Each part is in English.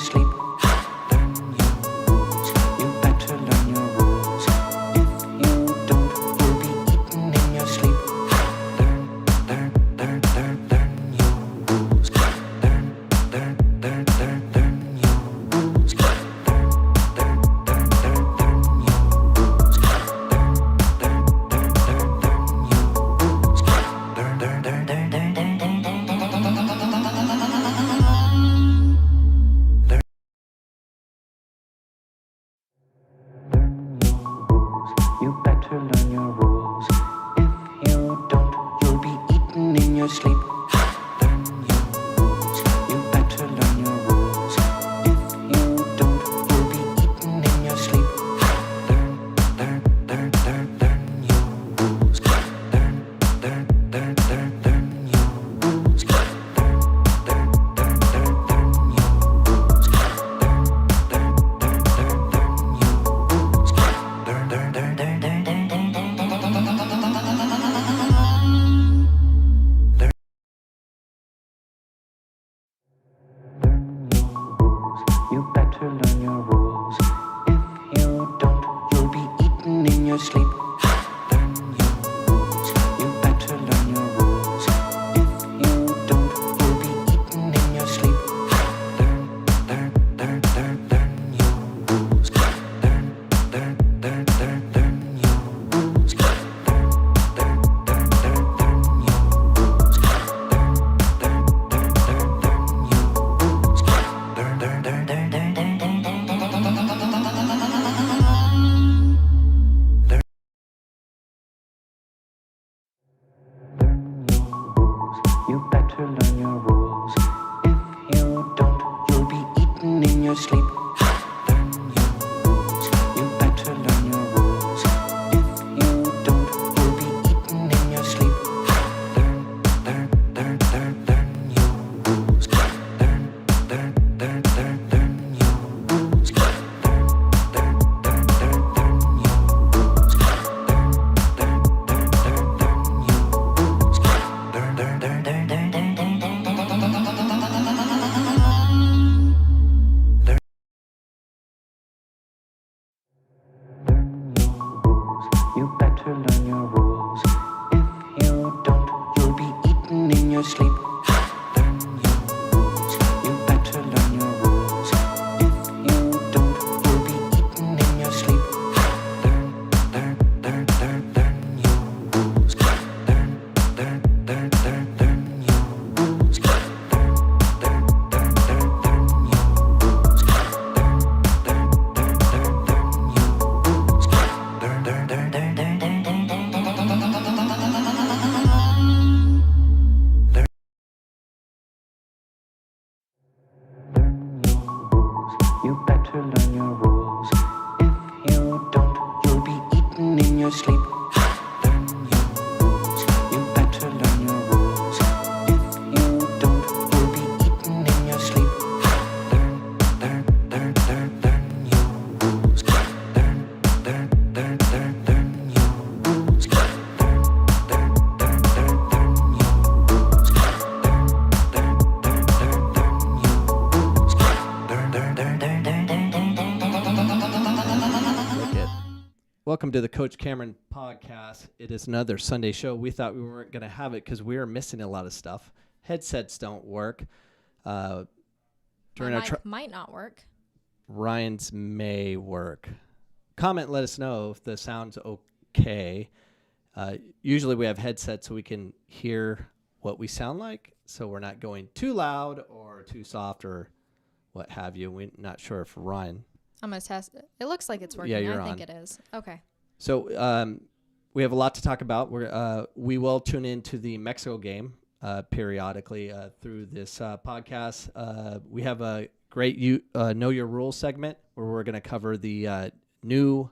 sleep. Learn your rules. You better learn your rules. If you don't, you'll be eaten in your sleep. Learn your rules. Learn your rules. You better learn your rules. If you don't, you'll be eaten in your sleep. Learn your rules. You better learn your rules. If you don't, you'll be eaten in your sleep. Learn your rules. Learn your rules. You better learn your rules. If you don't, you'll be eaten in your sleep. Learn your rules. You better learn your rules. If you don't, you'll be eaten in your sleep. Learn your rules. Learn your rules. You better learn your rules. If you don't, you'll be eaten in your sleep. Learn your rules. You better learn your rules. If you don't, you'll be eaten in your sleep. Learn your rules. Learn your rules. You better learn your rules. If you don't, you'll be eaten in your sleep. Learn your rules. You better learn your rules. If you don't, you'll be eaten in your sleep. Learn your rules. Learn your rules. You better learn your rules. If you don't, you'll be eaten in your sleep. Learn your rules. You better learn your rules. If you don't, you'll be eaten in your sleep. Learn your rules. Learn your rules. Welcome to the Coach Cameron podcast. It is another Sunday show. We thought we weren't going to have it because we were missing a lot of stuff. Headsets don't work. During our might not work. Ryan's may work. Comment, let us know if the sound's okay. Usually we have headsets so we can hear what we sound like, so we're not going too loud or too soft or what have you. We're not sure if Ryan... I'm going to test it. It looks like it's working. Yeah, you're I think on. it is. Okay. So we have a lot to talk about. We will tune into the Mexico game periodically through this podcast. We have a great Know Your Rules segment where we're going to cover the new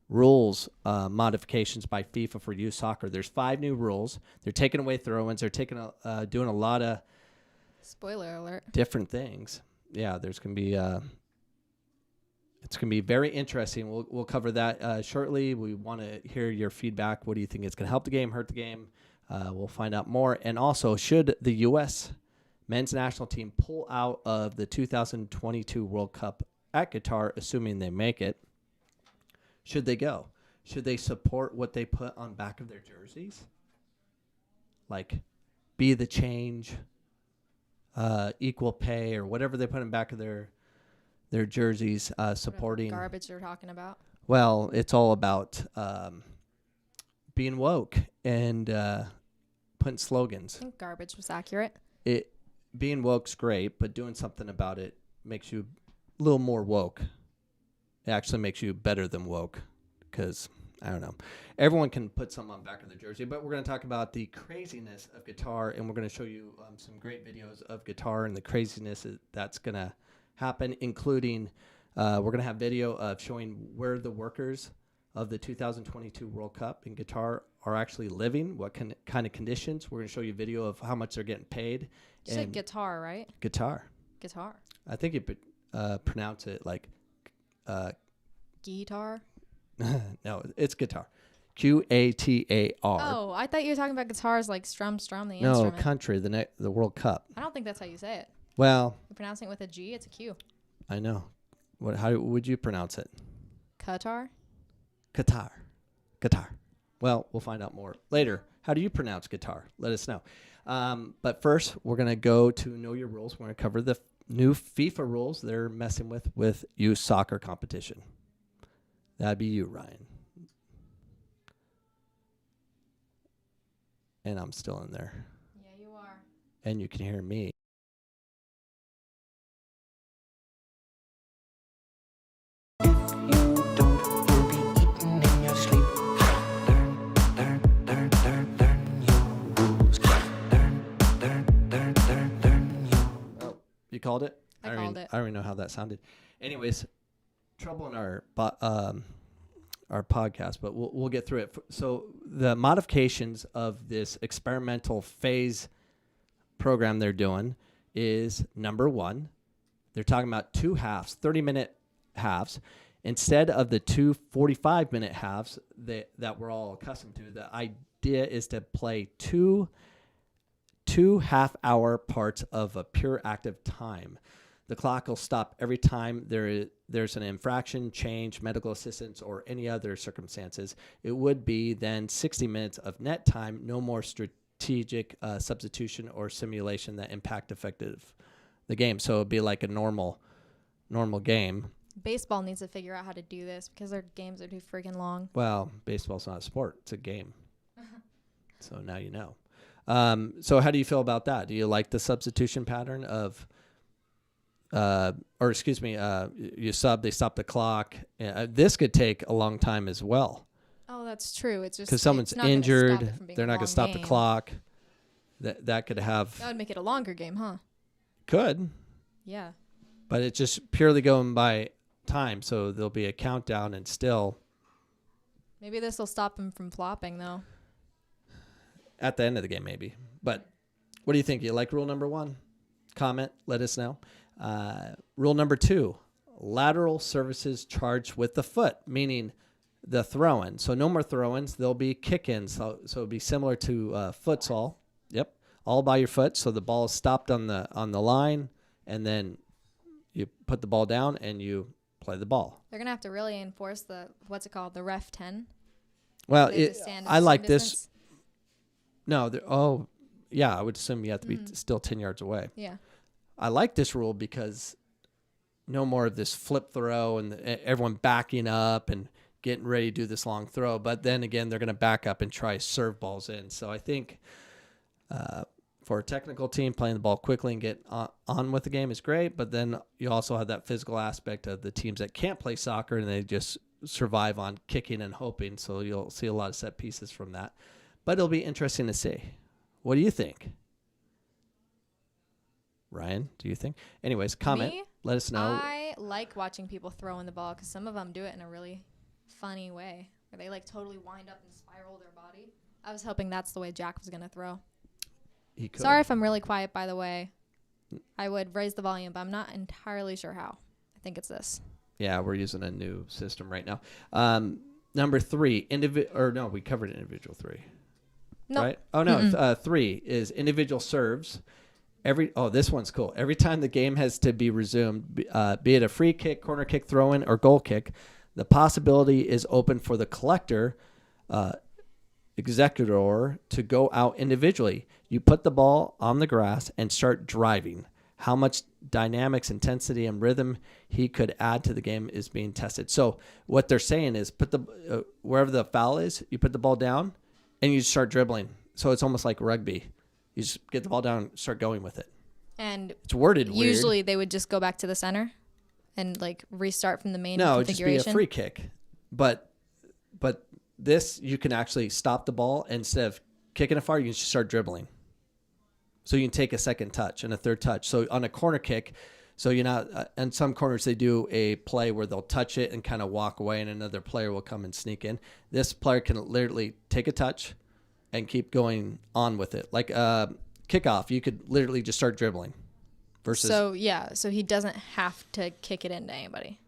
rules modifications by FIFA for youth soccer. There's 5 new rules. They're taking away throw-ins. They're doing a lot of spoiler alert different things. Yeah, there's going to be it's going to be very interesting. We'll cover that shortly. We want to hear your feedback. What do you think it's going to help the game, hurt the game? We'll find out more. And also, should the U.S. men's national team pull out of the 2022 World Cup at Qatar, assuming they make it, should they go? Should they support what they put on back of their jerseys? Like, be the change, equal pay, or whatever they put in back of their jerseys, supporting. Garbage you're talking about. Well, it's all about being woke and putting slogans. I think garbage was accurate. Being woke's great, but doing something about it makes you a little more woke. It actually makes you better than woke, because I don't know. Everyone can put something on the back of their jersey, but we're going to talk about the craziness of Qatar, and we're going to show you some great videos of Qatar and the craziness that's going to happen, including we're going to have video of showing where the workers of the 2022 World Cup in Qatar are actually living, what kind of conditions. We're going to show you a video of how much they're getting paid. You said guitar, right? Guitar. Guitar. I think you pronounce it like Guitar. no, it's guitar. Qatar. Oh, I thought you were talking about guitars like strum the No, instrument. country, the World Cup. I don't think that's how you say it. Well, You're pronouncing it with a G. It's a Q. I know. How would you pronounce it? Qatar. Qatar. Well, we'll find out more later. How do you pronounce guitar? Let us know. But first, we're going to go to Know Your Rules. We're going to cover the new FIFA rules they're messing with youth soccer competition. That'd be you, Ryan. And I'm still in there. Yeah, you are. And you can hear me. If you don't, you'll be eaten in your sleep. Learn your rules. Learn your. Oh, you called it? I called it. I don't even know how that sounded. Anyways, trouble in our podcast, but we'll get through it. So the modifications of this experimental phase program they're doing is, number one, they're talking about 2 halves, 30-minute halves. Instead of the 2 45-minute halves that we're all accustomed to, the idea is to play two half-hour parts of a pure active time. The clock will stop every time there's an infraction, change, medical assistance, or any other circumstances. It would be then 60 minutes of net time, no more strategic substitution or simulation that impact the game. So it would be like a normal game. Baseball needs to figure out how to do this because their games are too freaking long. Well, baseball's not a sport. It's a game. So now you know. So how do you feel about that? Do you like the substitution pattern of... you they stop the clock. This could take a long time as well. Oh, that's true. It's just because someone's injured, they're not going to stop the clock. That could have. That would make it a longer game, huh? Could. Yeah. But it's just purely going by time, so there'll be a countdown, and still. Maybe this will stop him from flopping, though. At the end of the game, maybe. But what do you think? You like rule number 1? Comment. Let us know. Rule number 2, lateral services charged with the foot, meaning the throw-in. So no more throw-ins. There'll be kick-ins. So it'll be similar to futsal. Yep, all by your foot. So the ball is stopped on the line, and then you put the ball down and you play the ball. They're gonna have to really enforce the the ref 10. Well, I like distance. this. No, yeah, I would assume you have to be still 10 yards away. Yeah. I like this rule because no more of this flip throw and everyone backing up and getting ready to do this long throw. But then again, they're going to back up and try serve balls in. So I think for a technical team, playing the ball quickly and get on with the game is great. But then you also have that physical aspect of the teams that can't play soccer and they just survive on kicking and hoping. So you'll see a lot of set pieces from that. But it'll be interesting to see. What do you think? Ryan, do you think? Anyways, comment. Me? Let us know. I like watching people throw in the ball because some of them do it in a really funny way where they like totally wind up and spiral their body. I was hoping that's the way Jack was going to throw. He could. Sorry if I'm really quiet, by the way. I would raise the volume, but I'm not entirely sure how. I think it's this. Yeah, we're using a new system right now. Number 3, we covered individual 3. Nope. Right? Oh, no. 3 is individual serves. This one's cool. Every time the game has to be resumed, be it a free kick, corner kick, throw-in, or goal kick, the possibility is open for the collector, executor, to go out individually. You put the ball on the grass and start driving. How much dynamics, intensity, and rhythm he could add to the game is being tested. So what they're saying is put the wherever the foul is, you put the ball down and you start dribbling. So it's almost like rugby. You just get the ball down and start going with it. And it's worded weird. Usually they would just go back to the center and like restart from the main configuration. configuration. It'd just be a free kick. But this, you can actually stop the ball, and instead of kicking it far, you can just start dribbling. So you can take a second touch and a third touch. So on a corner kick, so you're not, in some corners they do a play where they'll touch it and kind of walk away, and another player will come and sneak in. This player can literally take a touch and keep going on with it. Like kickoff, you could literally just start dribbling. So he doesn't have to kick it into anybody.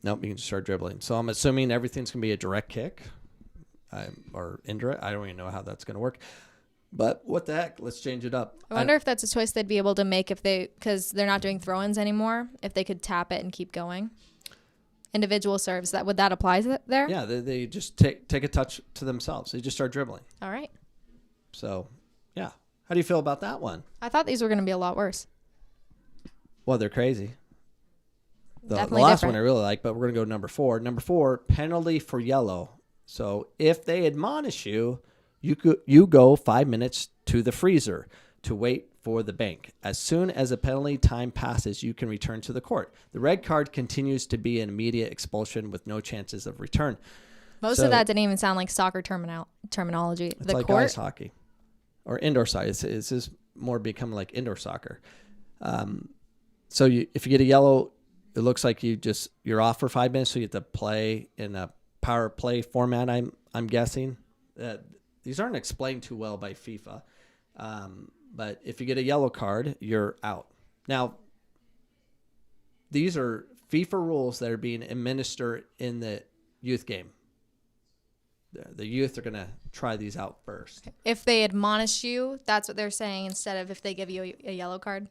Nope, you can just start dribbling. So I'm assuming everything's going to be a direct kick or indirect. I don't even know how that's going to work. But what the heck? Let's change it up. I wonder if that's a choice they'd be able to make because they're not doing throw-ins anymore, if they could tap it and keep going. Individual serves, would that apply there? Yeah, they just take a touch to themselves. They just start dribbling. All right. So, yeah. How do you feel about that one? I thought these were going to be a lot worse. Well, they're crazy. The last different. one I really like, but we're going to go number 4. Number 4, penalty for yellow. So if they admonish you, you go 5 minutes to the freezer to wait for the bank. As soon as a penalty time passes, you can return to the court. The red card continues to be an immediate expulsion with no chances of return. Most of that didn't even sound like soccer terminology. It's the like court? ice hockey or indoor soccer. It's just more becoming like indoor soccer. So if you get a yellow, it looks like you're off for 5 minutes, so you have to play in a power play format. I'm guessing these aren't explained too well by FIFA, but if you get a yellow card, you're out. Now, these are FIFA rules that are being administered in the youth game. The youth are going to try these out first. If they admonish you, that's what they're saying instead of if they give you a yellow card.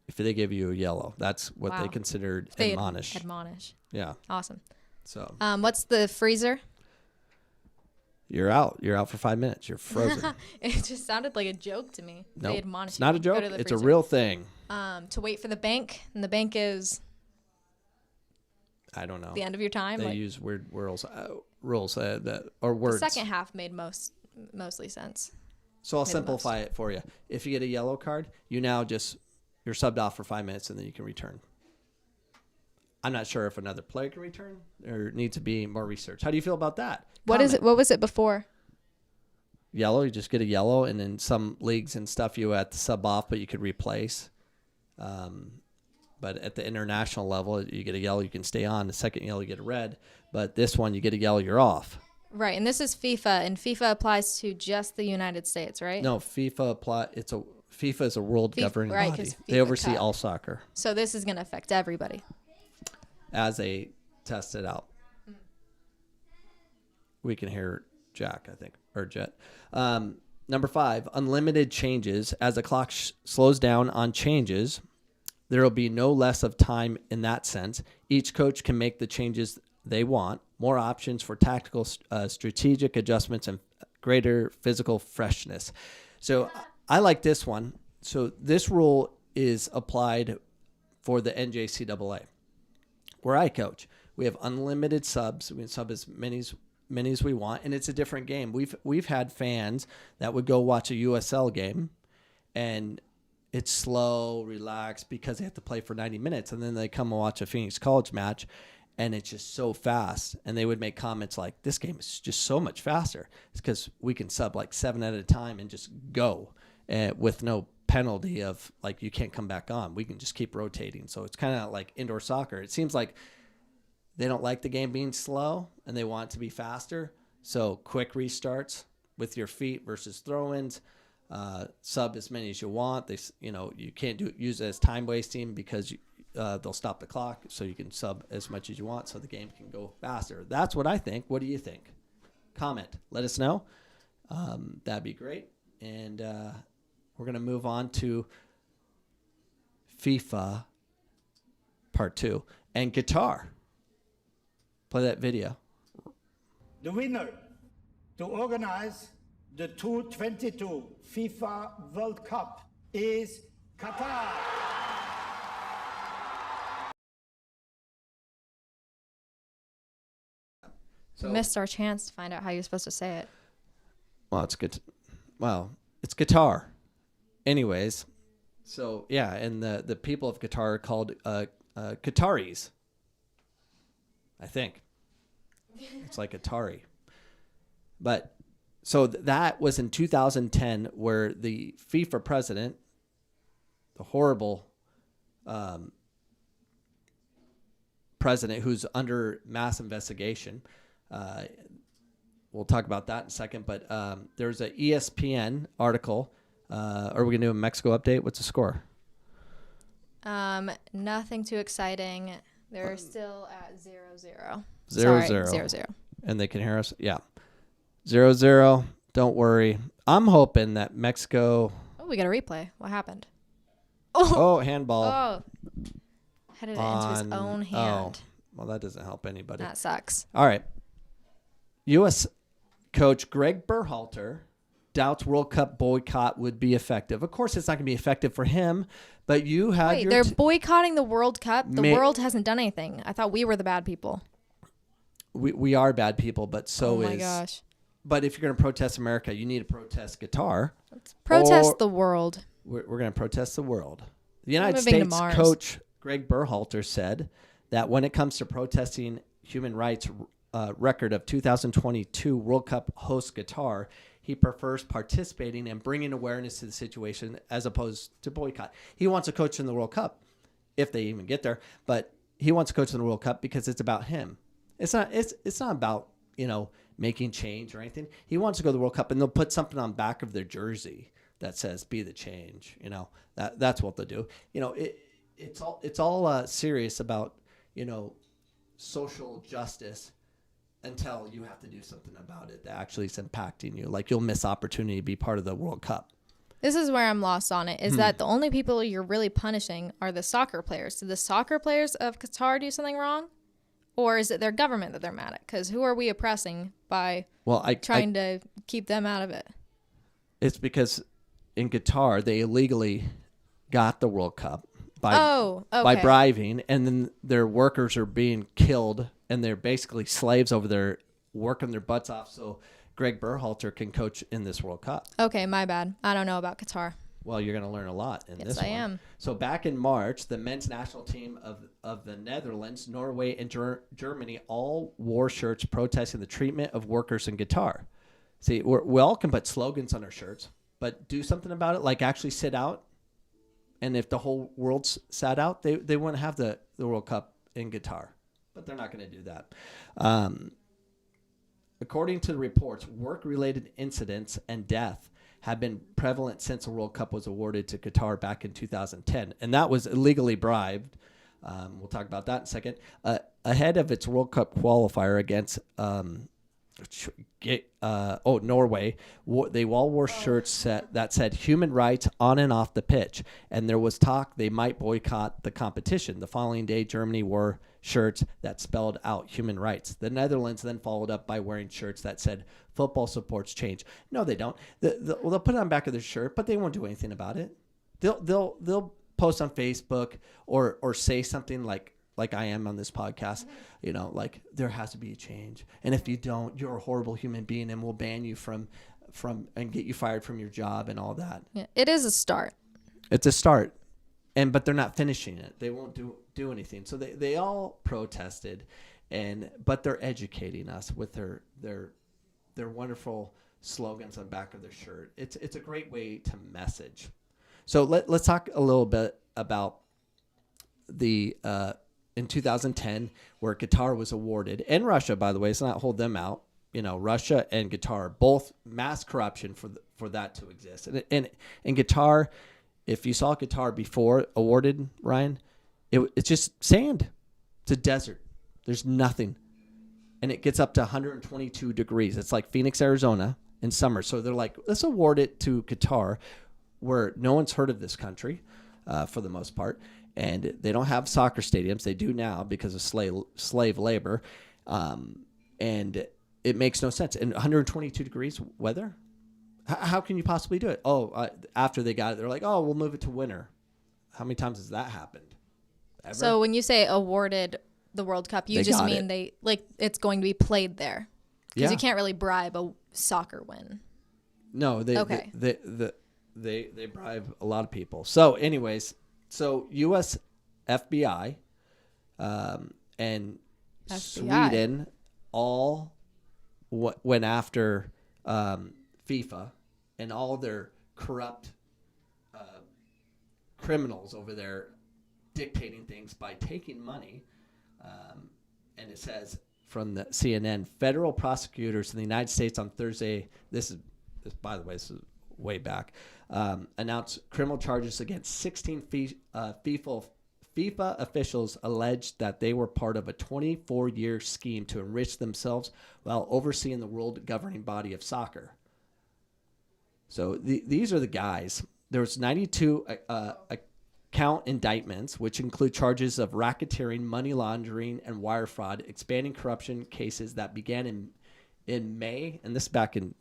If they give you a yellow, that's what they considered admonish. Admonish. Yeah. Awesome. So. What's the freezer? You're out. You're out for 5 minutes. You're frozen. It just sounded like a joke to me. No, nope, it's not a joke. It's a real thing. To wait for the bank, and the bank is. I don't know. The end of your time. They use weird rules or words. The second half made mostly sense. So I'll simplify it for you. If you get a yellow card, you're subbed off for 5 minutes and then you can return. I'm not sure if another player can return or needs to be more research. How do you feel about that? What is it? What was it before? Yellow. You just get a yellow, and in some leagues and stuff, you have to sub off, but you could replace. But at the international level, you get a yellow, you can stay on. The second yellow, you get a red. But this one, you get a yellow, you're off. Right, and this is FIFA, and FIFA applies to just the United States, right? No, FIFA is a world governing body. They oversee all soccer. So this is going to affect everybody. As they test it out. We can hear Jack, I think, or Jet. Number 5, unlimited changes. As the clock slows down on changes, there will be no less of time in that sense. Each coach can make the changes they want, more options for tactical, strategic adjustments, and greater physical freshness. So I like this one. So this rule is applied for the NJCAA. Where I coach, we have unlimited subs. We can sub as many as we want, and it's a different game. We've had fans that would go watch a USL game, and it's slow, relaxed, because they have to play for 90 minutes, and then they come and watch a Phoenix College match, and it's just so fast. And they would make comments like, "This game is just so much faster." It's because we can sub like 7 at a time and just go with no penalty of like you can't come back on. We can just keep rotating. So it's kind of like indoor soccer. It seems like they don't like the game being slow and they want it to be faster. So quick restarts with your feet versus throw-ins. Sub as many as you want. You can't use it as time wasting because they'll stop the clock, so you can sub as much as you want so the game can go faster. That's what I think. What do you think? Comment. Let us know. That'd be great. And we're going to move on to FIFA Part 2 and Qatar. Play that video. The winner to organize the 2022 FIFA World Cup is Qatar. We missed our chance to find out how you're supposed to say it. Well, it's good. Well, it's Qatar. Anyways, so yeah, and the people of Qatar are called Qataris. I think it's like Atari. But so that was in 2010, where the FIFA president, the horrible president who's under mass investigation. We'll talk about that in a second, but there's an ESPN article. Are we going to do a Mexico update? What's the score? Nothing too exciting. They're still at 0-0. 0-0. 0-0. And they can hear us? Yeah. 0-0. Don't worry. I'm hoping that Mexico... Oh, we got a replay. What happened? Oh, handball. Oh. Headed it into his own hand. Oh, well, that doesn't help anybody. That sucks. All right. U.S. coach Greg Berhalter doubts World Cup boycott would be effective. Of course, it's not going to be effective for him, but you had Wait, they're boycotting the World Cup? The world hasn't done anything. I thought we were the bad people. We are bad people, but so is... Oh, my gosh. But if you're going to protest America, you need to protest Qatar. Let's protest the world. We're going to protest the world. The United moving to States Mars. coach Greg Berhalter said that when it comes to protesting human rights record of 2022 World Cup host Qatar, he prefers participating and bringing awareness to the situation as opposed to boycott. He wants a coach in the World Cup, if they even get there, but he wants a coach in the World Cup because it's about him. It's not about, making change or anything. He wants to go to the World Cup, and they'll put something on back of their jersey that says "Be the change." That's what they'll do. It's all serious about social justice until you have to do something about it that actually is impacting you. Like, you'll miss opportunity to be part of the World Cup. This is where I'm lost on it, is that the only people you're really punishing are the soccer players. Did the soccer players of Qatar do something wrong? Or is it their government that they're mad at? Because who are we oppressing by trying to keep them out of it? It's because in Qatar, they illegally got the World Cup by bribing, and then their workers are being killed, and they're basically slaves over there working their butts off so Greg Berhalter can coach in this World Cup. Okay, my bad. I don't know about Qatar. Well, you're going to learn a lot in this one. Yes, I am. So back in March, the men's national team of the Netherlands, Norway, and Germany all wore shirts protesting the treatment of workers in Qatar. See, we all can put slogans on our shirts, but do something about it, like actually sit out. And if the whole world sat out, they wouldn't have the World Cup in Qatar. But they're not going to do that. According to the reports, work-related incidents and death have been prevalent since the World Cup was awarded to Qatar back in 2010. And that was illegally bribed. We'll talk about that in a second. Ahead of its World Cup qualifier against Norway, they all wore shirts that said human rights on and off the pitch. And there was talk they might boycott the competition. The following day, Germany wore shirts that spelled out human rights. The Netherlands then followed up by wearing shirts that said football supports change. No, they don't. They'll put it on the back of their shirt, but they won't do anything about it. They'll post on Facebook or say something like I am on this podcast, like there has to be a change. And if you don't, you're a horrible human being and we'll ban you from and get you fired from your job and all that. Yeah, it is a start. It's a start. But they're not finishing it. They won't do anything. So they all protested, but they're educating us with their wonderful slogans on the back of their shirt. It's a great way to message. So let's talk a little bit about the in 2010 where Qatar was awarded, and Russia, by the way, it's not hold them out. Russia and Qatar, both mass corruption for that to exist. And Qatar, if you saw Qatar before awarded, Ryan, it's just sand. It's a desert. There's nothing. And it gets up to 122 degrees. It's like Phoenix, Arizona in summer. So they're like, let's award it to Qatar, where no one's heard of this country. for the most part. And they don't have soccer stadiums. They do now because of slave labor. And it makes no sense. And 122 degrees weather? How can you possibly do it? After they got it, they're like, oh, we'll move it to winter. How many times has that happened? Ever? So when you say awarded the World Cup, you just mean it's going to be played there. Because you can't really bribe a soccer win. No, they bribe a lot of people. So anyways, US FBI and FBI. Sweden all went after FIFA and all their corrupt criminals over there dictating things by taking money. And it says from the CNN, federal prosecutors in the United States on Thursday, by the way, this is way back, announced criminal charges against 16 FIFA officials alleged that they were part of a 24-year scheme to enrich themselves while overseeing the world governing body of soccer. So these are the guys. There was 92 account indictments, which include charges of racketeering, money laundering, and wire fraud, expanding corruption cases that began in May, and this back in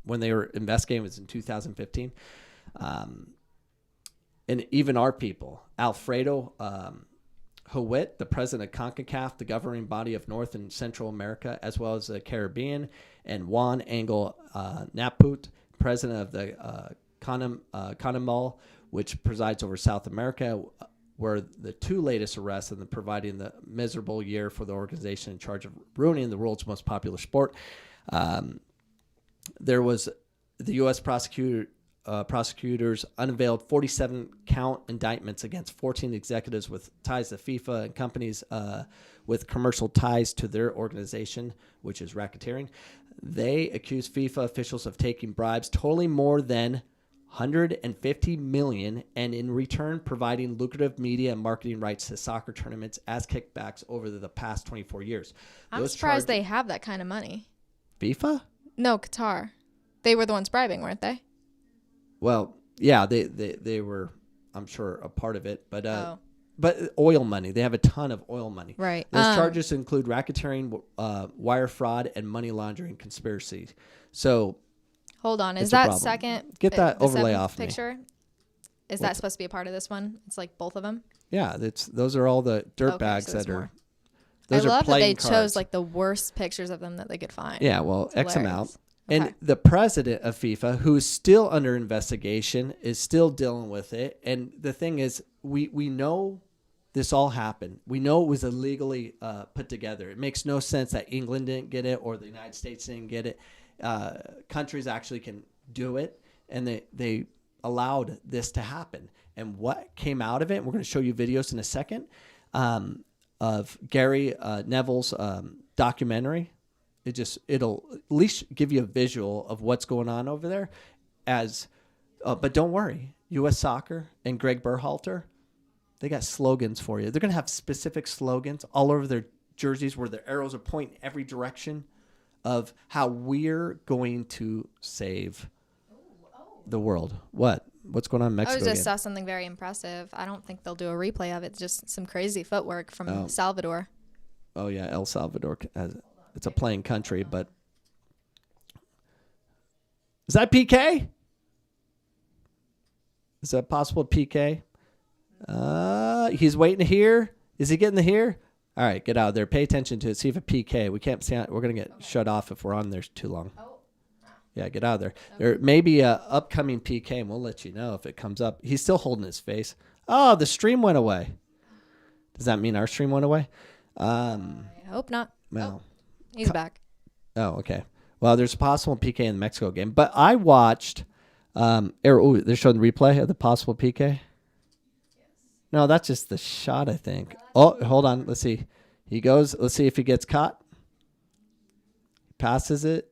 when they were investigating, was in 2015. And even our people, Alfredo Howitt, the president of CONCACAF, the governing body of North and Central America, as well as the Caribbean, and Juan Angel Naput, president of the CONMEBOL, which presides over South America, were the two latest arrests and providing the miserable year for the organization in charge of ruining the world's most popular sport. There was the U.S. prosecutors unveiled 47 count indictments against 14 executives with ties to FIFA and companies with commercial ties to their organization, which is racketeering. They accused FIFA officials of taking bribes totaling more than $150 million, and in return providing lucrative media and marketing rights to soccer tournaments as kickbacks over the past 24 years. I'm surprised they have that kind of money. FIFA? No, Qatar. They were the ones bribing, weren't they? Well, yeah, they were, I'm sure, a part of it, but oil money. They have a ton of oil money. Right. Those charges include racketeering, wire fraud, and money laundering conspiracy. So, hold on, is it's a that problem. second? Get that the overlay seventh off me. picture? Is that supposed to be a part of this one? It's like both of them. Yeah, those are all the dirt bags so that are. more. Those I are love that they playing chose cards. like the worst pictures of them that they could find. Yeah, well, It's X hilarious. amount. Okay. And the president of FIFA, who is still under investigation, is still dealing with it. And the thing is, we know this all happened. We know it was illegally put together. It makes no sense that England didn't get it or the United States didn't get it. Countries actually can do it, and they allowed this to happen. And what came out of it, we're going to show you videos in a second, of Gary Neville's documentary. It'll at least give you a visual of what's going on over there. But don't worry, U.S. Soccer and Greg Berhalter, they got slogans for you. They're going to have specific slogans all over their jerseys where their arrows are pointing every direction of how we're going to save the world. What's going on in Mexico? I just saw something very impressive. I don't think they'll do a replay of it. Just some crazy footwork from Salvador. Oh yeah, El Salvador. It's a playing country, but is that PK? Is that possible PK? He's waiting to hear. Is he getting the hear? All right, get out of there. Pay attention to it. See if a PK. We can't see. We're gonna get shut off if we're on there too long. Yeah, get out of there. Okay. There may be a upcoming PK, and we'll let you know if it comes up. He's still holding his face. Oh, the stream went away. Does that mean our stream went away? I hope not. Well, he's back. Oh, okay. Well, there's a possible PK in the Mexico game, but I watched. They're showing the replay of the possible PK. Yes. No, that's just the shot, I think. Oh, hold on. Let's see. He goes. Let's see if he gets caught. Passes it.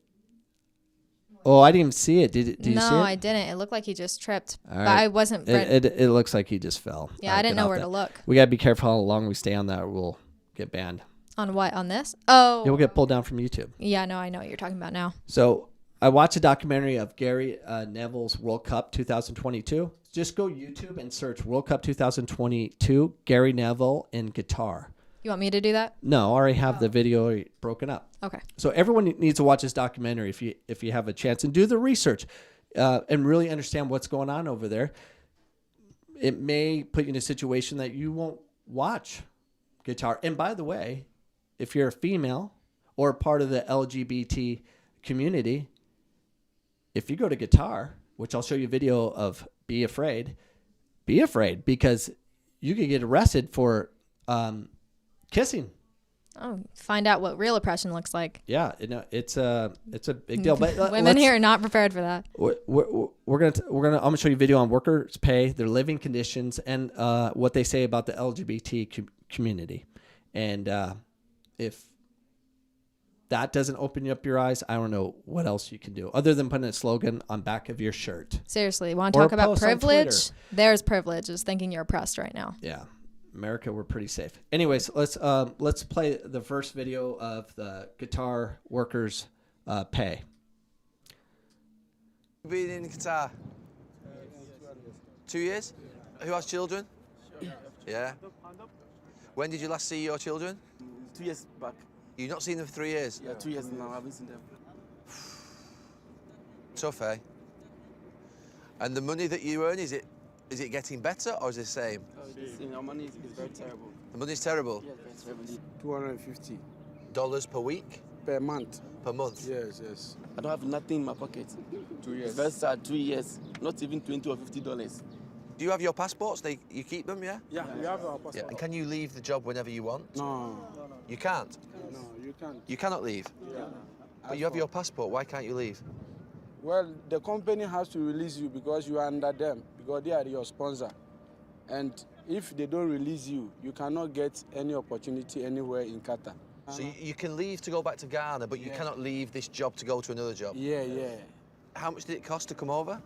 Oh, I didn't even see it. Did you see it? No, I didn't. It looked like he just tripped. All right. But I wasn't. It looks like he just fell. Yeah, I didn't know where to look. We got to be careful how long we stay on that, or we'll get banned. On what? On this? Oh. Yeah, we'll get pulled down from YouTube. Yeah, no, I know what you're talking about now. So I watched a documentary of Gary Neville's World Cup 2022. Just go YouTube and search World Cup 2022 Gary Neville in Qatar. You want me to do that? No, I already have the video broken up. Okay. So everyone needs to watch this documentary if you have a chance, and do the research and really understand what's going on over there. It may put you in a situation that you won't watch Qatar. And by the way, if you're a female or part of the LGBT community, if you go to Qatar, which I'll show you a video of, be afraid because you could get arrested for kissing. Oh, find out what real oppression looks like. Yeah, it's a big deal. But women here are not prepared for that. I'm gonna show you a video on workers' pay, their living conditions, and what they say about the LGBT community. And if that doesn't open up your eyes, I don't know what else you can do other than putting a slogan on back of your shirt. Seriously, want to Or talk about post on privilege? Twitter. There's privilege, is thinking you're oppressed right now. Yeah. America, we're pretty safe. Anyways, let's play the first video of the Qatar workers' pay. Been in Qatar 2 years. Who has children? Yeah. When did you last see your children? 2 years back. You've not seen them for 3 years. Yeah, 2 years now. I haven't seen them. Tough, eh? And the money that you earn, is it getting better or is it the same? Our money is very terrible. The money's terrible. Yeah, very terrible. $250 Dollars per week, per month. per month. Yes. I don't have nothing in my pocket. 2 years. It's very sad. 2 years, not even $20 or $50. Do you have your passports? You keep them, yeah? Yeah, we have our passport. Yeah. And can you leave the job whenever you want? No, You can't. you can't. You cannot leave. Yeah. But you have your passport. Why can't you leave? Well, the company has to release you because you are under them, because they are your sponsor. And if they don't release you, you cannot get any opportunity anywhere in Qatar. So you can leave to go back to Ghana, but you cannot leave this job to go to another job. Yeah. How much did it cost to come over?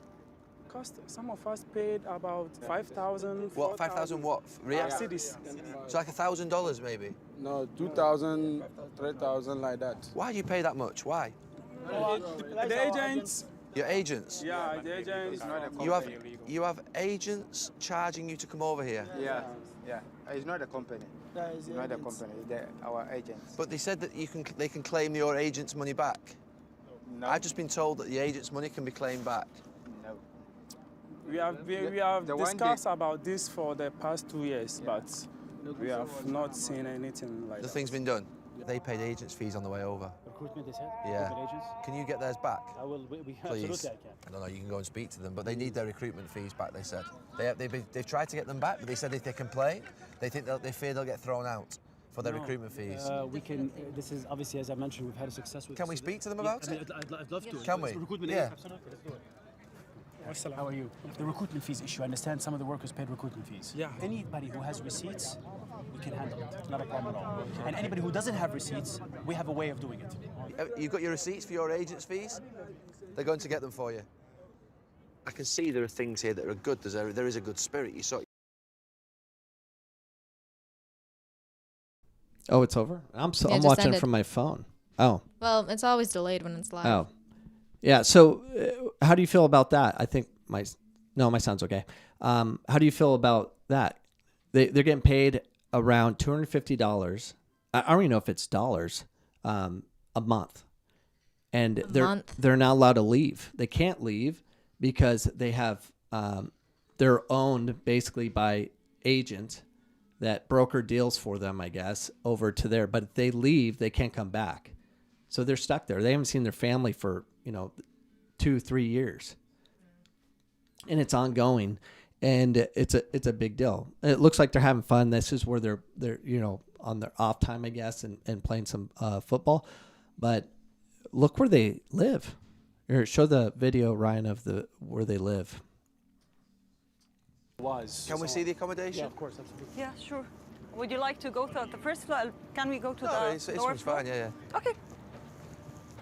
Some of us paid about 5,000. What, 5,000 what? Real? Cedis. So like $1,000 maybe? No, 2,000, 3,000 like that. Why do you pay that much? Why? The agents. Your agents? Yeah, the agents. You have agents charging you to come over here? Yeah. It's not a company. It's not a company. They're our agents. But they said that they can claim your agent's money back. No. I've just been told that the agent's money can be claimed back. No. We have discussed about this for the past 2 years, but we have not seen anything like that. Nothing's been done. They paid agents' fees on the way over. Recruitment, they said? Yeah. Recruitment agents? Can you get theirs back? I will, Please. absolutely I can. I don't know, you can go and speak to them, but they need their recruitment fees back, they said. They've tried to get them back, but they said if they complain, they fear they'll get thrown out for their recruitment fees. We can, this is obviously, as I mentioned, we've had a success with Can we speak to them about it? I'd love to. Can we? Recruitment Yeah. agents, absolutely, let's do it. How are you? The recruitment fees issue, I understand some of the workers paid recruitment fees. Yeah. Anybody who has receipts, we can handle it. It's not a problem at all. And anybody who doesn't have receipts, we have a way of doing it. You've got your receipts for your agents' fees? They're going to get them for you. I can see there are things here that are good. There is a good spirit. You saw. Oh, it's over? I'm just watching ended. from my phone. Oh. Well, it's always delayed when it's live. Oh. Yeah, so how do you feel about that? I think my sound's okay. How do you feel about that? They're getting paid around $250. I don't even know if it's dollars a month. And they're not allowed to leave. They can't leave because they have they're owned basically by agents that broker deals for them, I guess, over to there. But if they leave, they can't come back. So they're stuck there. They haven't seen their family for 2-3 years, and it's ongoing, and it's a big deal. It looks like they're having fun. This is where they're on their off time, I guess, and playing some football. But look where they live. Here, show the video, Ryan, of where they live. Can we see the accommodation? Yeah, of course, absolutely. Yeah, sure. Would you like to go to the first floor? Can we go to the This lower one's floor? fine, yeah. Okay.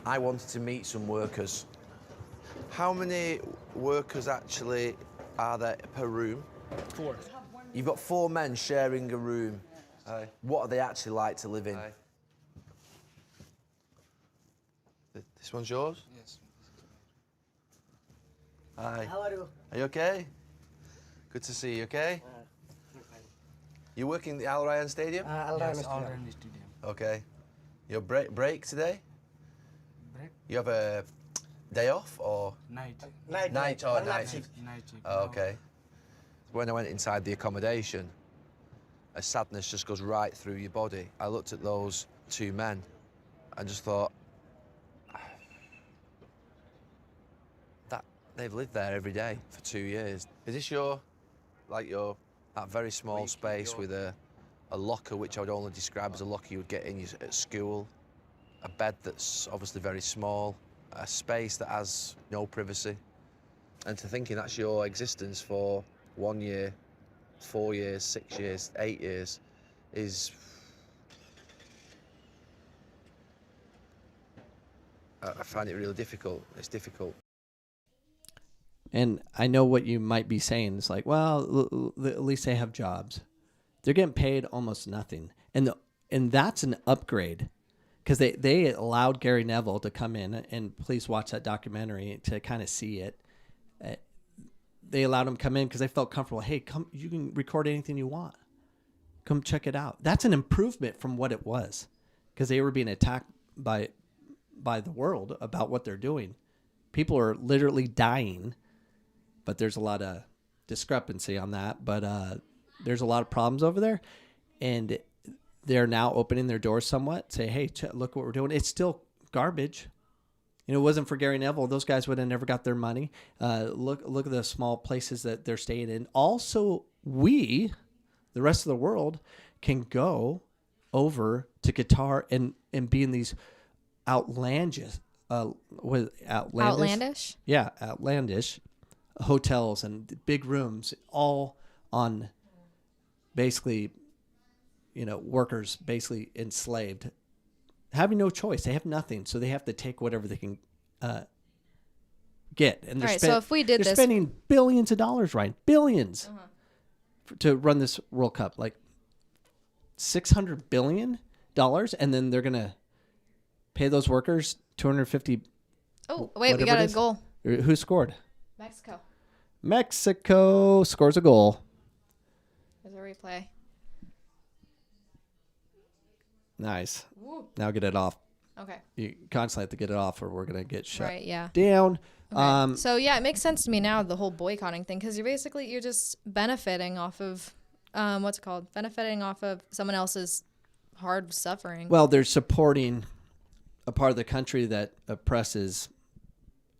I wanted to meet some workers. How many workers actually are there per room? 4. You've got 4 men sharing a room. Aye. What are they actually like to live in? Aye. This one's yours? Yes. Hi. How are you? Are you okay? Good to see you, okay? You working at the Al Rayyan Stadium? Al Rayyan Stadium. Okay. Your break today? Break? You have a day off or? Night. Night shift. Night shift. Oh, okay. When I went inside the accommodation, a sadness just goes right through your body. I looked at those two men and just thought, that they've lived there every day for 2 years. Is this that very small space with a locker, which I would only describe as a locker you would get in at school, a bed that's obviously very small, a space that has no privacy, and to thinking that's your existence for 1 year, 4 years, 6 years, 8 years is... I find it really difficult. It's difficult. And I know what you might be saying. It's like, well, at least they have jobs. They're getting paid almost nothing. And that's an upgrade, because they allowed Gary Neville to come in, and please watch that documentary to kind of see it. They allowed him to come in because they felt comfortable. Hey, come, you can record anything you want. Come check it out. That's an improvement from what it was, because they were being attacked by the world about what they're doing. People are literally dying, but there's a lot of discrepancy on that. But there's a lot of problems over there, and they're now opening their doors somewhat. Say, hey, look what we're doing. It's still garbage. You know, it wasn't for Gary Neville, those guys would have never got their money. Look at the small places that they're staying in. Also, the rest of the world, can go over to Qatar and be in these outlandish. Yeah, outlandish hotels and big rooms, all on basically, workers basically enslaved, having no choice. They have nothing, so they have to take whatever they can get. And so if we did they're spending billions of dollars, right? Billions to run this World Cup, like $600 billion, and then they're gonna pay those workers $250. Oh wait, we got a goal. Who scored? Mexico. Mexico scores a goal. There's a replay. Nice. Woo. Now get it off. Okay. You constantly have to get it off, or we're gonna get shut yeah. down. Okay. So yeah, it makes sense to me now, the whole boycotting thing, because you're just benefiting off of benefiting off of someone else's hard suffering. Well, they're supporting a part of the country that oppresses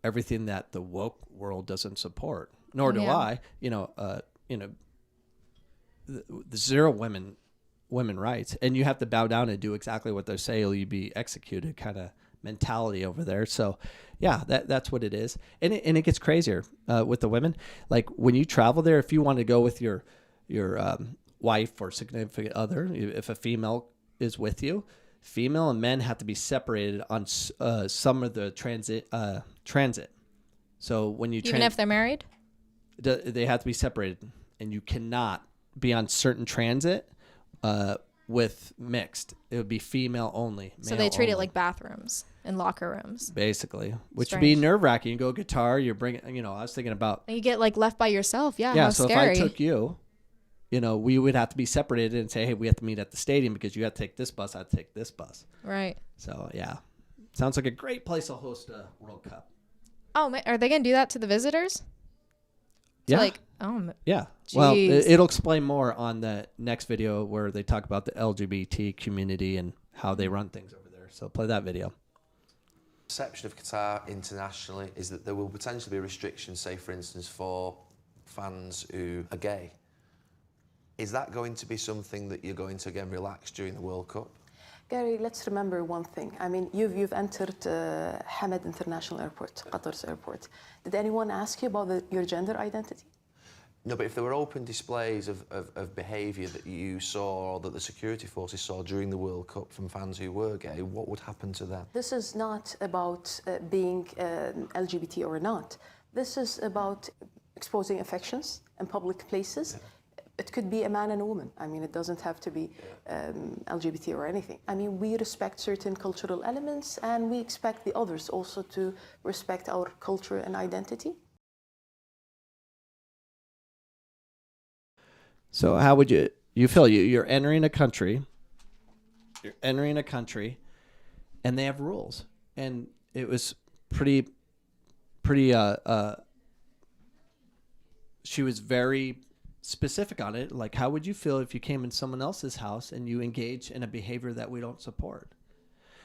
everything that the woke world doesn't support. Nor do I. The zero women rights, and you have to bow down and do exactly what they say, or you'd be executed kind of mentality over there. So yeah, that's what it is. And it gets crazier with the women. Like when you travel there, if you want to go with your wife or significant other, if a female is with you, female and men have to be separated on some of the transit. So when you even if they're married, they have to be separated, and you cannot be on certain transit with mixed. It would be female only. So they treat it like bathrooms and locker rooms, basically, which would be nerve-wracking. You go guitar, you're bringing. I was thinking about. And you get left by yourself. Yeah. Yeah. How So scary. if I took you, we would have to be separated and say, hey, we have to meet at the stadium because you got to take this bus. I have to take this bus. Right. So yeah, sounds like a great place to host a World Cup. Oh, are they gonna do that to the visitors? Yeah. Yeah. Geez. Well, it'll explain more on the next video where they talk about the LGBT community and how they run things over there. So play that video. The perception of Qatar internationally is that there will potentially be restrictions, say, for instance, for fans who are gay. Is that going to be something that you're going to, again, relax during the World Cup? Gary, let's remember one thing. I mean, you've entered Hamad International Airport, Qatar's airport. Did anyone ask you about your gender identity? No, but if there were open displays of behaviour that you saw or that the security forces saw during the World Cup from fans who were gay, what would happen to them? This is not about being LGBT or not. This is about exposing affections in public places. Yeah. It could be a man and a woman. I mean, it doesn't have to be LGBT or anything. I mean, we respect certain cultural elements, and we expect the others also to respect our culture and identity. So how would you feel? You're entering a country. You're entering a country, and they have rules, and it was pretty. She was very specific on it. Like, how would you feel if you came in someone else's house and you engage in a behavior that we don't support?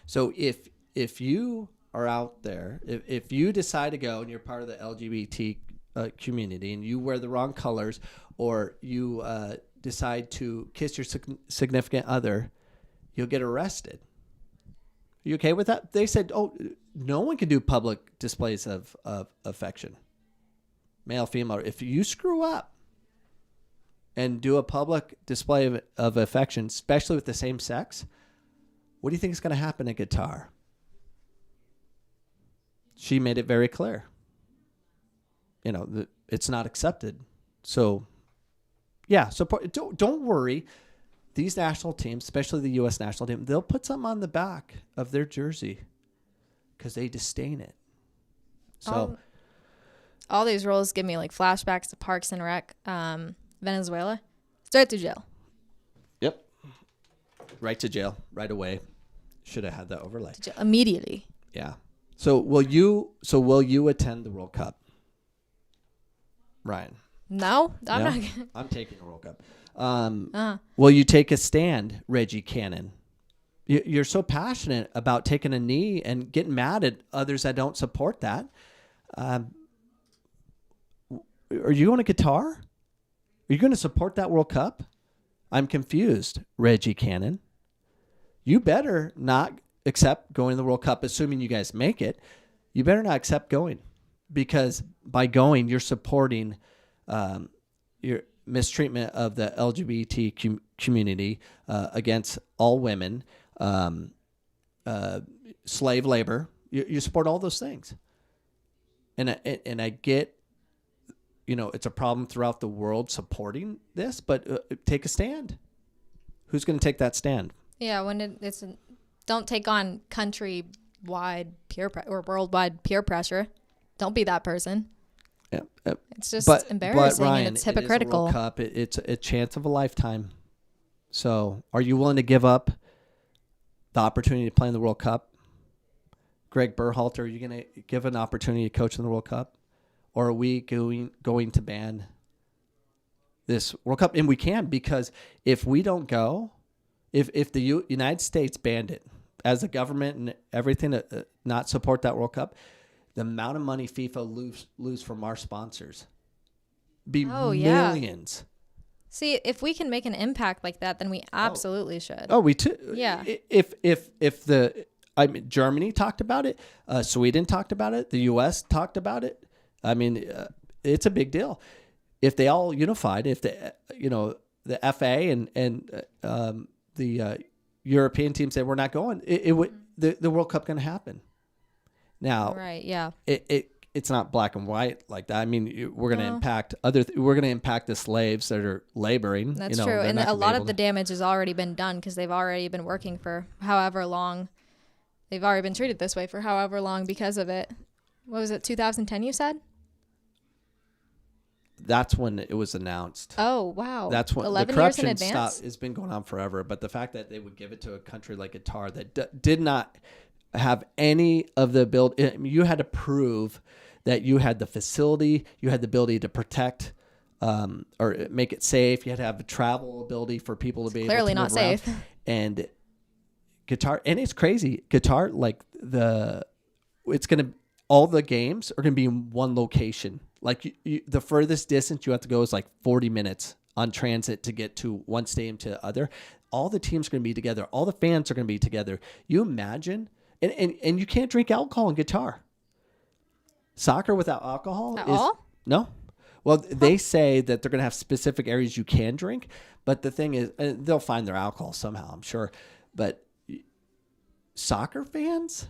So if you are out there, if you decide to go and you're part of the LGBT community and you wear the wrong colors, or you decide to kiss your significant other, you'll get arrested. Are you okay with that? They said, oh, no one can do public displays of affection. Male, female. If you screw up and do a public display of affection, especially with the same sex, what do you think is going to happen in Qatar? She made it very clear. You know, it's not accepted. So, yeah. So don't worry. These national teams, especially the U.S. national team, they'll put something on the back of their jersey because they disdain it. So, all these rules give me like flashbacks to Parks and Rec, Venezuela. Straight to jail. Yep. Right to jail right away. Should have had that overlay. To jail immediately. Yeah. So will you attend the World Cup, Ryan? No, I'm not. I'm taking the World Cup. Will you take a stand, Reggie Cannon? You're so passionate about taking a knee and getting mad at others that don't support that. Are you going to Qatar? Are you going to support that World Cup? I'm confused, Reggie Cannon. You better not accept going to the World Cup, assuming you guys make it. You better not accept going, because by going, you're supporting your mistreatment of the LGBT community against all women, slave labor. You support all those things. And I get, it's a problem throughout the world supporting this, but take a stand. Who's going to take that stand? Yeah, when don't take on country-wide or worldwide peer pressure. Don't be that person. Yeah, it's just embarrassing, Ryan, and it's hypocritical. It is a World Cup. It's a chance of a lifetime. So, are you willing to give up the opportunity to play in the World Cup? Greg Berhalter, are you going to give an opportunity to coach in the World Cup? Or are we going to ban this World Cup? And we can, because if we don't go, if the United States banned it as a government and everything to not support that World Cup, the amount of money FIFA lose from our sponsors be millions. See, if we can make an impact like that, then we absolutely should. Oh, we too. Yeah. If Germany talked about it, Sweden talked about it, the U.S. talked about it. I mean, it's a big deal. If they all unified, if the FA and the European team said we're not going, it would the World Cup going to happen. Now, right? Yeah. It's not black and white like that. I mean, we're going to impact we're going to impact the slaves that are laboring. That's true, and a lot of the damage has already been done because they've already been working for however long. They've already been treated this way for however long because of it. What was it? 2010? You said. That's when it was announced. Oh, wow. That's when 11 the corruption years in advance? has been going on forever. But the fact that they would give it to a country like Qatar that did not have any of the ability, I mean, you had to prove that you had the facility, you had the ability to protect or make it safe. You had to have the travel ability for people to be able to clearly live not around. safe. And Qatar, and it's crazy. Qatar, like all the games are going to be in one location. Like the furthest distance you have to go is like 40 minutes on transit to get to one stadium to the other. All the teams are going to be together. All the fans are going to be together. You imagine, and you can't drink alcohol in Qatar. Soccer without alcohol no. Well, they say that they're going to have specific areas you can drink, but the thing is, they'll find their alcohol somehow, I'm sure. But soccer fans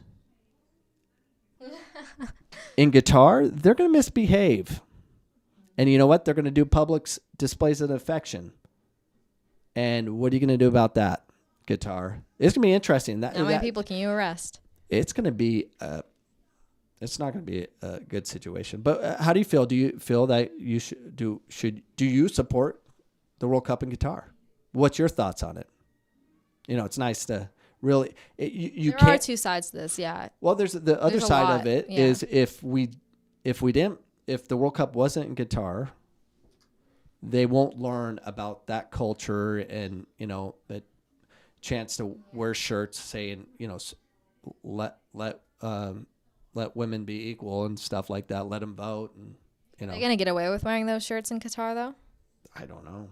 in Qatar, they're going to misbehave. And you know what? They're going to do public displays of affection. And what are you going to do about that, Qatar? It's going to be interesting. How many people can you arrest? It's going to be... it's not going to be a good situation. But how do you feel? Do you feel that you do you support the World Cup in Qatar. What's your thoughts on it? You know, it's nice to really you there can't. are two sides to this, yeah. Well, there's the other There's a side lot, of it yeah. is if the World Cup wasn't in Qatar, they won't learn about that culture and, you know, the chance to wear shirts saying, you know, let women be equal and stuff like that. Let them vote, and you know. Are they gonna get away with wearing those shirts in Qatar though? I don't know.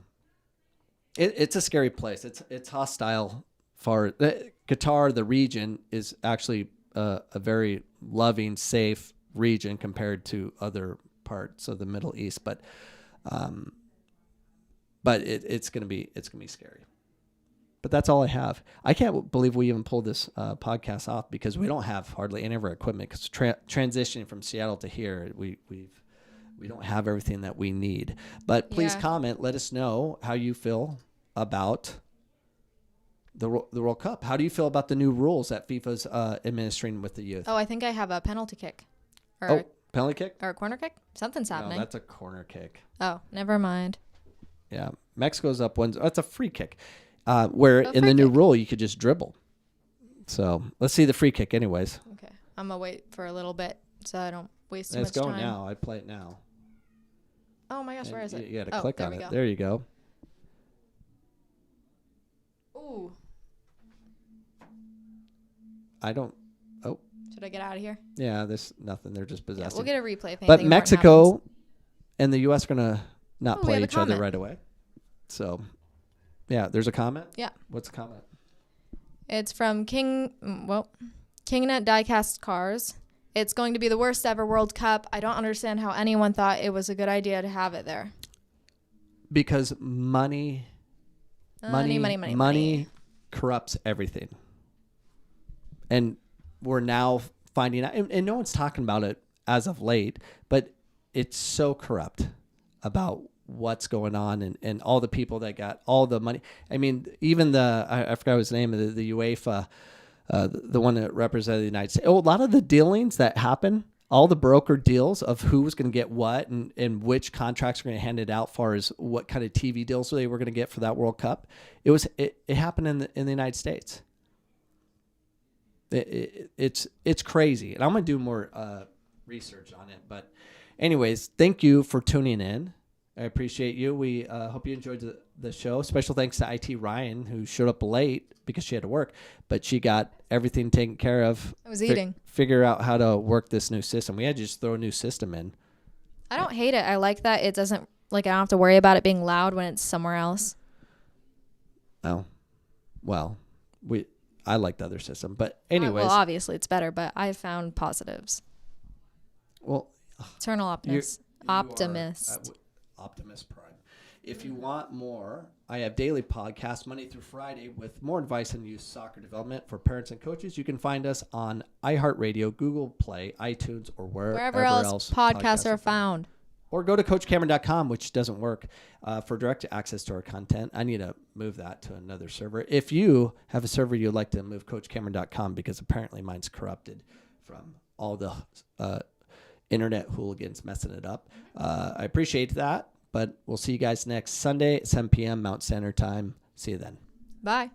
It's a scary place. It's hostile. Qatar, the region, is actually a very loving, safe region compared to other parts of the Middle East. But it's gonna be scary. But that's all I have. I can't believe we even pulled this podcast off because we don't have hardly any of our equipment. Because transitioning from Seattle to here, we don't have everything that we need. But please comment. Let us know how you feel about the World Cup. How do you feel about the new rules that FIFA's administering with the youth? Oh, I think I have a penalty kick. Or penalty kick? Or a corner kick? Something's happening. No, that's a corner kick. Oh, never mind. Yeah. Mexico's up one. That's a free kick. Where in the free new kick. rule, you could just dribble. So let's see the free kick anyways. Okay. I'm going to wait for a little bit so I don't waste too Let's much go time. now. I'd play it now. Oh my gosh, where is it? You got to click on it. There you go. Ooh. I don't. Oh. Should I get out of here? Yeah, there's nothing. They're just possessing. We'll get a replay if But anything Mexico happens. and the U.S. are going to not Oh, we play have a each other comment. right away. So, yeah, there's a comment? Yeah. What's the comment? It's from Kingnet Diecast Cars. It's going to be the worst ever World Cup. I don't understand how anyone thought it was a good idea to have it there. Because money corrupts everything. And we're now finding out, and no one's talking about it as of late, but it's so corrupt about what's going on and all the people that got all the money. I mean, even I forgot his name, the UEFA, the one that represented the United States. A lot of the dealings that happen, all the broker deals of who was going to get what and which contracts were going to hand it out, far as what kind of TV deals they were going to get for that World Cup. It happened in the United States. It's crazy, and I'm going to do more research on it. But anyways, thank you for tuning in. I appreciate you. We hope you enjoyed the show. Special thanks to IT Ryan, who showed up late because she had to work, but she got everything taken care of. I was eating. Figure out how to work this new system. We had to just throw a new system in. I don't hate it. I like that it doesn't, I don't have to worry about it being loud when it's somewhere else. Oh, well, I like the other system, but anyways. Well, obviously it's better, but I found positives. Well, eternal optimist. Optimus Prime. If you want more, I have daily podcasts Monday through Friday with more advice on youth soccer development for parents and coaches. You can find us on iHeartRadio, Google Play, iTunes, or wherever else podcasts are found. Or go to CoachCameron.com, which doesn't work, for direct access to our content. I need to move that to another server. If you have a server you'd like to move, CoachCameron.com, because apparently mine's corrupted from all the internet hooligans messing it up. I appreciate that, but we'll see you guys next Sunday at 7 p.m. Mountain Standard Time. See you then. Bye.